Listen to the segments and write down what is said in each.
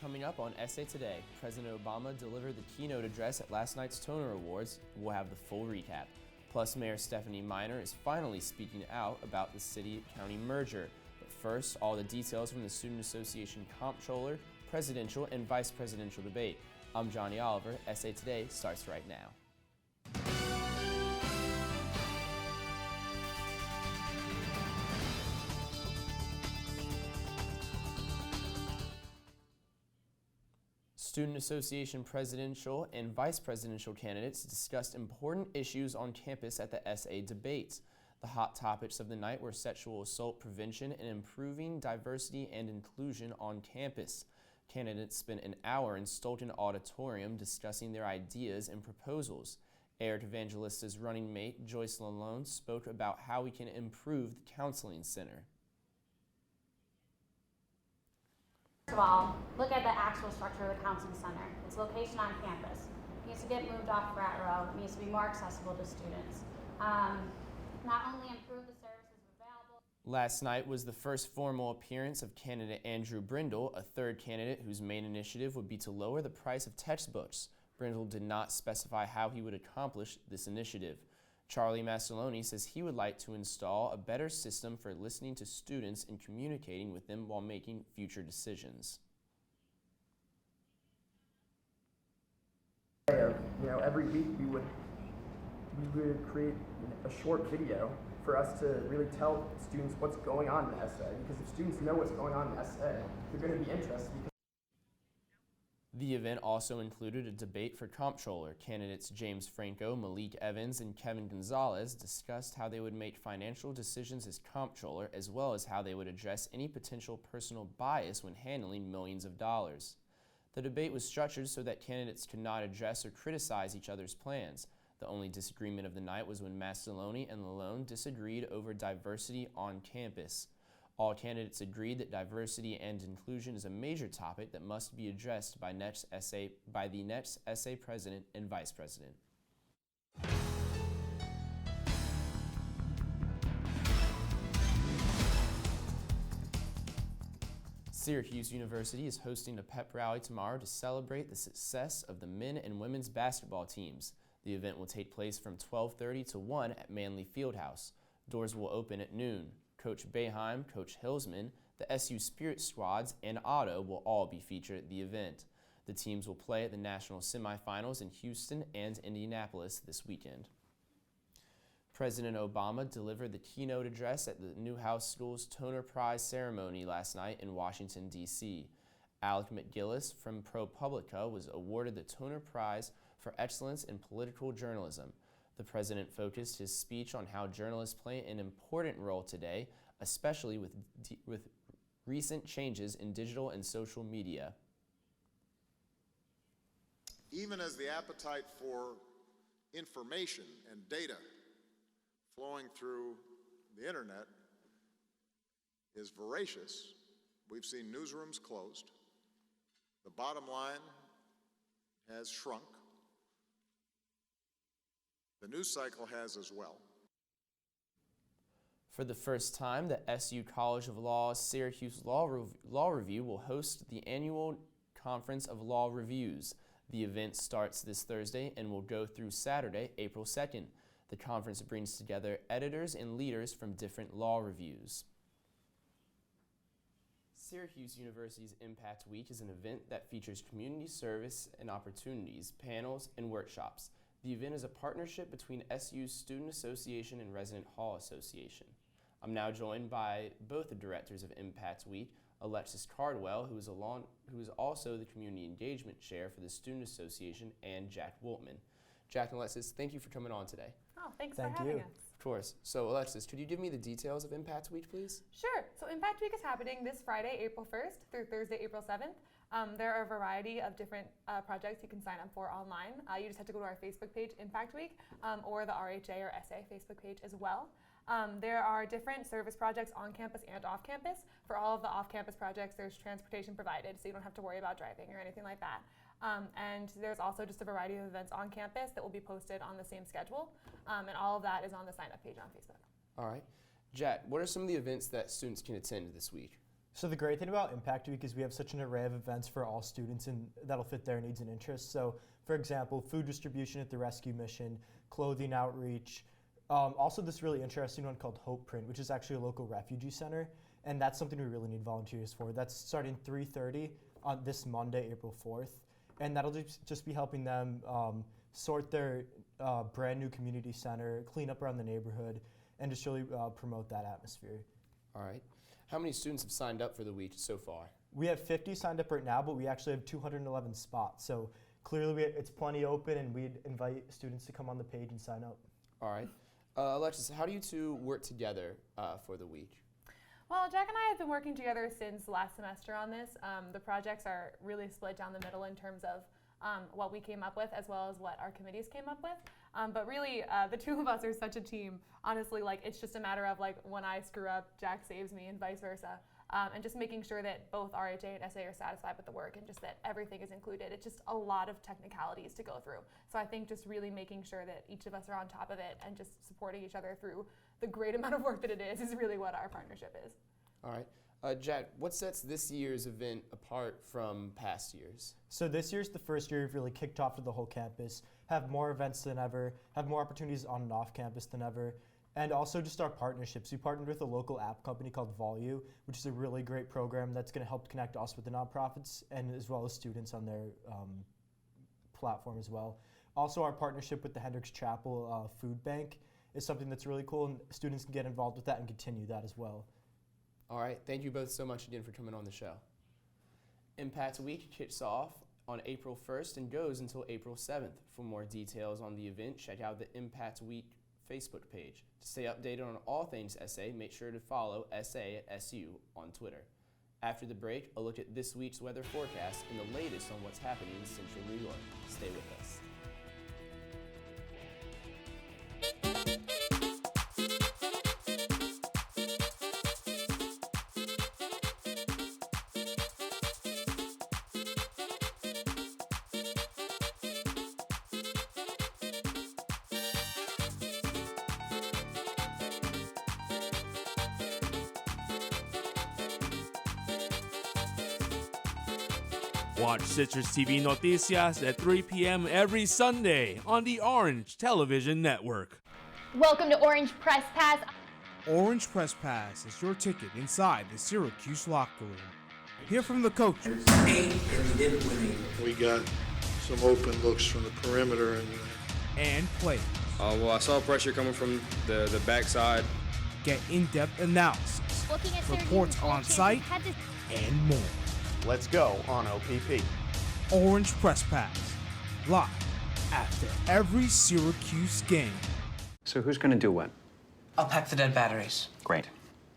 coming up on SA Today. President Obama delivered the keynote address at last night's Toner Awards. We'll have the full recap. Plus, Mayor Stephanie Miner is finally speaking out about the city-county merger. But first, all the details from the Student Association Comptroller, presidential, and vice presidential debate. I'm Johnny Oliver. SA Today starts right now. Student Association presidential and vice presidential candidates discussed important issues on campus at the SA debates. The hot topics of the night were sexual assault prevention and improving diversity and inclusion on campus. Candidates spent an hour in Stoughton Auditorium discussing their ideas and proposals. Eric Evangelista's running mate, Joyce Lalone, spoke about how we can improve the counseling center. First of all, look at the actual structure of the counseling center. Its location on campus. It needs to get moved off Pratt Row. It needs to be more accessible to students. Not only improve the services available. Last night was the first formal appearance of candidate Andrew Brindle, a third candidate whose main initiative would be to lower the price of textbooks. Brindle did not specify how he would accomplish this initiative. Charlie Massilloni says he would like to install a better system for listening to students and communicating with them while making future decisions. Every week we would create a short video for us to really tell students what's going on in SA, because if students know what's going on in SA, they're going to be interested. The event also included a debate for comptroller. Candidates James Franco, Malik Evans, and Kevin Gonzalez discussed how they would make financial decisions as comptroller, as well as how they would address any potential personal bias when handling millions of dollars. The debate was structured so that candidates could not address or criticize each other's plans. The only disagreement of the night was when Massilloni and Lalone disagreed over diversity on campus. All candidates agreed that diversity and inclusion is a major topic that must be addressed by the next SA president and vice president. Syracuse University is hosting a pep rally tomorrow to celebrate the success of the men and women's basketball teams. The event will take place from 12:30 to 1 at Manley Fieldhouse. Doors will open at noon. Coach Boeheim, Coach Hilsman, the SU Spirit Squads, and Otto will all be featured at the event. The teams will play at the national semifinals in Houston and Indianapolis this weekend. President Obama delivered the keynote address at the Newhouse School's Toner Prize ceremony last night in Washington, D.C. Alec McGillis from ProPublica was awarded the Toner Prize for Excellence in Political Journalism. The president focused his speech on how journalists play an important role today, especially with recent changes in digital and social media. Even as the appetite for information and data flowing through the internet is voracious, we've seen newsrooms closed. The bottom line has shrunk. The news cycle has as well. For the first time, the SU College of Law's Syracuse Law Review will host the annual Conference of Law Reviews. The event starts this Thursday and will go through Saturday, April 2nd. The conference brings together editors and leaders from different law reviews. Syracuse University's Impact Week is an event that features community service and opportunities, panels, and workshops. The event is a partnership between SU's Student Association and Resident Hall Association. I'm now joined by both the directors of Impact Week, Alexis Cardwell, who is also the Community Engagement Chair for the Student Association, and Jack Woltman. Jack and Alexis, thank you for coming on today. Oh, thanks for having us. Of course. So Alexis, could you give me the details of Impact Week, please? Sure. So Impact Week is happening this Friday, April 1st through Thursday, April 7th. There are a variety of different projects you can sign up for online. You just have to go to our Facebook page, Impact Week, or the RHA or SA Facebook page as well. There are different service projects on campus and off campus. For all of the off-campus projects, there's transportation provided, so you don't have to worry about driving or anything like that. And there's also just a variety of events on campus that will be posted on the same schedule, and all of that is on the sign-up page on Facebook. All right. Jack, what are some of the events that students can attend this week? So the great thing about Impact Week is we have such an array of events for all students and that'll fit their needs and interests. So for example, food distribution at the rescue mission, clothing outreach, also this really interesting one called Hope Print, which is actually a local refugee center. And that's something we really need volunteers for. That's starting 3:30 on this Monday, April 4th. And that'll just be helping them sort their brand new community center, clean up around the neighborhood, and just really promote that atmosphere. All right. How many students have signed up for the week so far? We have 50 signed up right now, but we actually have 211 spots. So clearly it's plenty open, and we'd invite students to come on the page and sign up. All right. Alexis, how do you two work together for the week? Well, Jack and I have been working together since last semester on this. The projects are really split down the middle in terms of what we came up with as well as what our committees came up with. But really, the two of us are such a team. Honestly, like it's just a matter of like when I screw up, Jack saves me and vice versa. And just making sure that both RHA and SA are satisfied with the work and just that everything is included. It's just a lot of technicalities to go through. So I think just really making sure that each of us are on top of it and just supporting each other through the great amount of work that it is really what our partnership is. All right. Jack, what sets this year's event apart from past years? So this year's the first year we've really kicked off to the whole campus, have more events than ever, have more opportunities on and off campus than ever, and also just our partnerships. We partnered with a local app company called Volume, which is a really great program that's going to help connect us with the nonprofits and as well as students on their platform as well. Also, our partnership with the Hendricks Chapel Food Bank is something that's really cool, and students can get involved with that and continue that as well. All right. Thank you both so much again for coming on the show. Impact Week kicks off on April 1st and goes until April 7th. For more details on the event, check out the Impact Week Facebook page. To stay updated on all things SA, make sure to follow SA@SU on Twitter. After the break, a look at this week's weather forecast and the latest on what's happening in Central New York. Stay with us. Watch CitrusTV Noticias at 3 p.m. every Sunday on the Orange Television Network. Welcome to Orange Press Pass. Orange Press Pass is your ticket inside the Syracuse locker room. Hear from the coaches. 8 and we didn't win 8. We got some open looks from the perimeter and players. Well, I saw pressure coming from the backside. Get in-depth analysis, reports on site, and more. Let's go on OPP. Orange Press Pass, live after every Syracuse game. So who's going to do what? I'll pack the dead batteries. Great.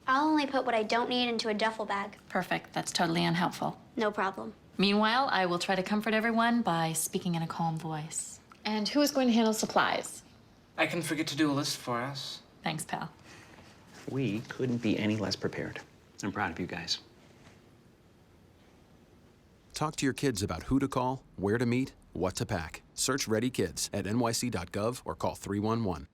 I'll only put what I don't need into a duffel bag. Perfect. That's totally unhelpful. No problem. Meanwhile, I will try to comfort everyone by speaking in a calm voice. And who is going to handle supplies? I can forget to do a list for us. Thanks, pal. We couldn't be any less prepared. I'm proud of you guys. Talk to your kids about who to call, where to meet, what to pack. Search Ready Kids at nyc.gov or call 311.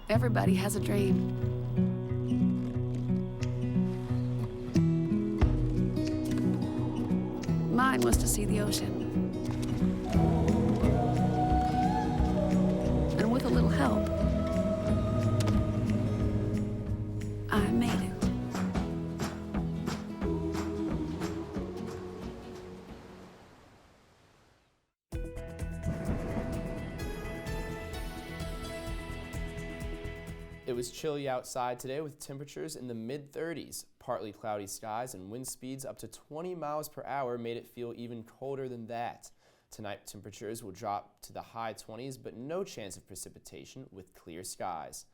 Everybody has a dream. Mine was to see the ocean. And with a little help, I made it. It was chilly outside today with temperatures in the mid-30s. Partly cloudy skies and wind speeds up to 20 miles per hour made it feel even colder than that. Tonight, temperatures will drop to the high 20s, but no chance of precipitation with clear skies.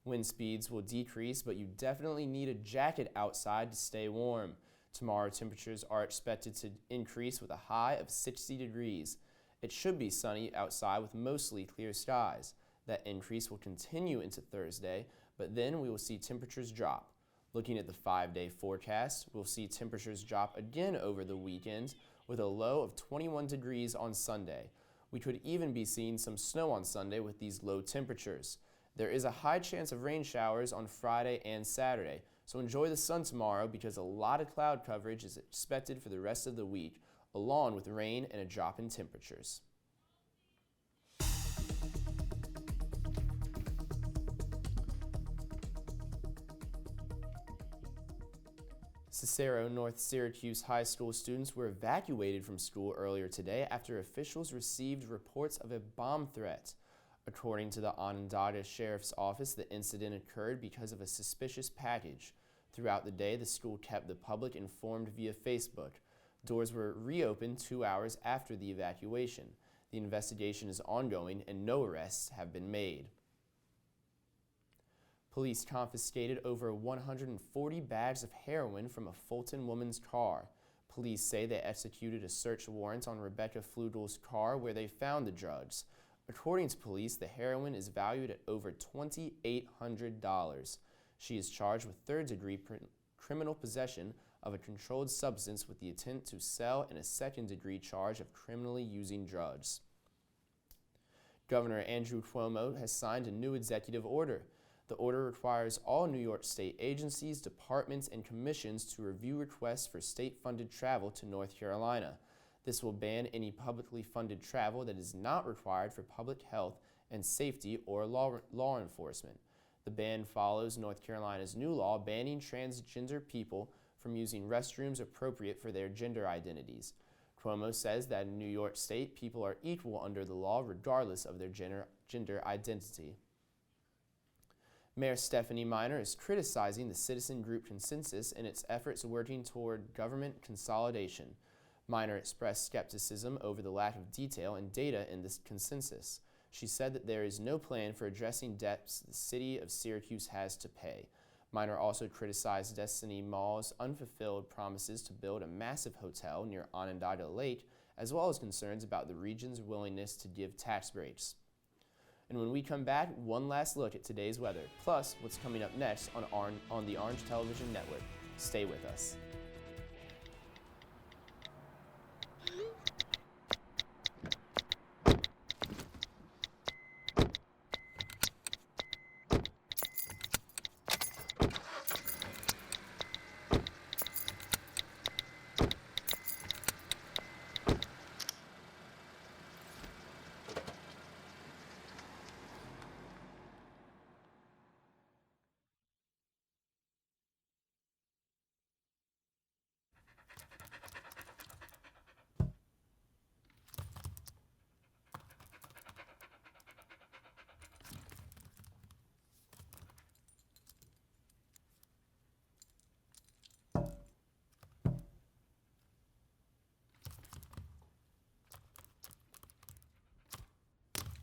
Wind speeds will decrease, but you definitely need a jacket outside to stay warm. Tomorrow, temperatures are expected to increase with a high of 60 degrees. It should be sunny outside with mostly clear skies. That increase will continue into Thursday, but then we will see temperatures drop. Looking at the 5-day forecast, we'll see temperatures drop again over the weekend with a low of 21 degrees on Sunday. We could even be seeing some snow on Sunday with these low temperatures. There is a high chance of rain showers on Friday and Saturday, so enjoy the sun tomorrow because a lot of cloud coverage is expected for the rest of the week, along with rain and a drop in temperatures. Cicero North Syracuse High School students were evacuated from school earlier today after officials received reports of a bomb threat. According to the Onondaga Sheriff's Office, the incident occurred because of a suspicious package. Throughout the day, the school kept the public informed via Facebook. Doors were reopened 2 hours after the evacuation. The investigation is ongoing and no arrests have been made. Police confiscated over 140 bags of heroin from a Fulton woman's car. Police say they executed a search warrant on Rebecca Flugel's car where they found the drugs. According to police, the heroin is valued at over $2,800. She is charged with third-degree criminal possession of a controlled substance with the intent to sell and a second-degree charge of criminally using drugs. Governor Andrew Cuomo has signed a new executive order. The order requires all New York State agencies, departments, and commissions to review requests for state-funded travel to North Carolina. This will ban any publicly funded travel that is not required for public health and safety or law enforcement. The ban follows North Carolina's new law banning transgender people from using restrooms appropriate for their gender identities. Cuomo says that in New York State, people are equal under the law regardless of their gender identity. Mayor Stephanie Miner is criticizing the citizen group consensus in its efforts working toward government consolidation. Miner expressed skepticism over the lack of detail and data in this consensus. She said that there is no plan for addressing debts the city of Syracuse has to pay. Miner also criticized Destiny Mall's unfulfilled promises to build a massive hotel near Onondaga Lake, as well as concerns about the region's willingness to give tax breaks. And when we come back, one last look at today's weather, plus what's coming up next on the Orange Television Network. Stay with us.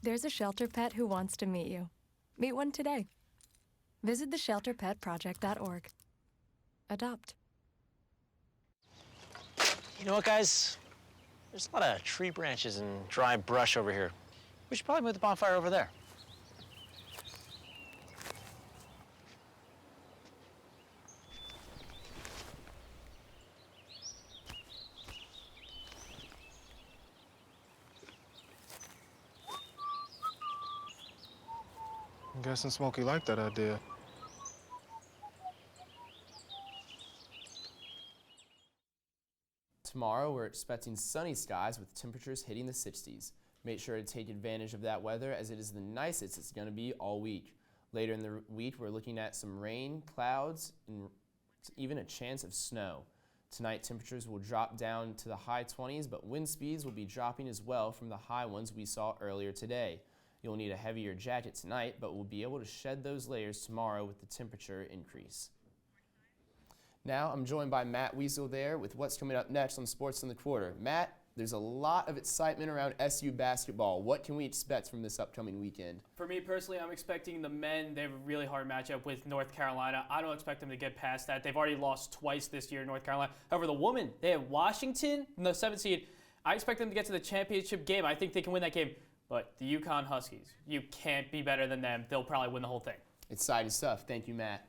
There's a shelter pet who wants to meet you. Meet one today. Visit theshelterpetproject.org. Adopt. You know what, guys? There's a lot of tree branches and dry brush over here. We should probably move the bonfire over there. I'm guessing Smokey liked that idea. Tomorrow, we're expecting sunny skies with temperatures hitting the 60s. Make sure to take advantage of that weather as it is the nicest it's going to be all week. Later in the week, we're looking at some rain, clouds, and even a chance of snow. Tonight, temperatures will drop down to the high 20s, but wind speeds will be dropping as well from the high ones we saw earlier today. You'll need a heavier jacket tonight, but we'll be able to shed those layers tomorrow with the temperature increase. Now, I'm joined by Matt Weasel there with what's coming up next on Sports in the Quarter. Matt, there's a lot of excitement around SU basketball. What can we expect from this upcoming weekend? For me personally, I'm expecting the men. They have a really hard matchup with North Carolina. I don't expect them to get past that. They've already lost twice this year, North Carolina. However, the women, they have Washington in the 7th seed. I expect them to get to the championship game. I think they can win that game. But the UConn Huskies, you can't be better than them. They'll probably win the whole thing. Exciting stuff. Thank you, Matt.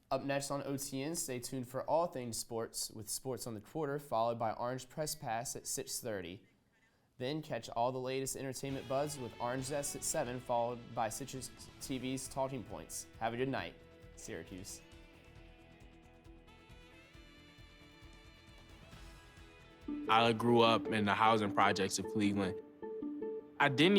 Up next on OTN, stay tuned for all things sports with Sports on the Quarter, followed by Orange Press Pass at 6:30. Then catch all the latest entertainment buzz with Orange Zest at 7, followed by Citrus TV's Talking Points. Have a good night, Syracuse. I grew up in the housing projects of Cleveland. I didn't even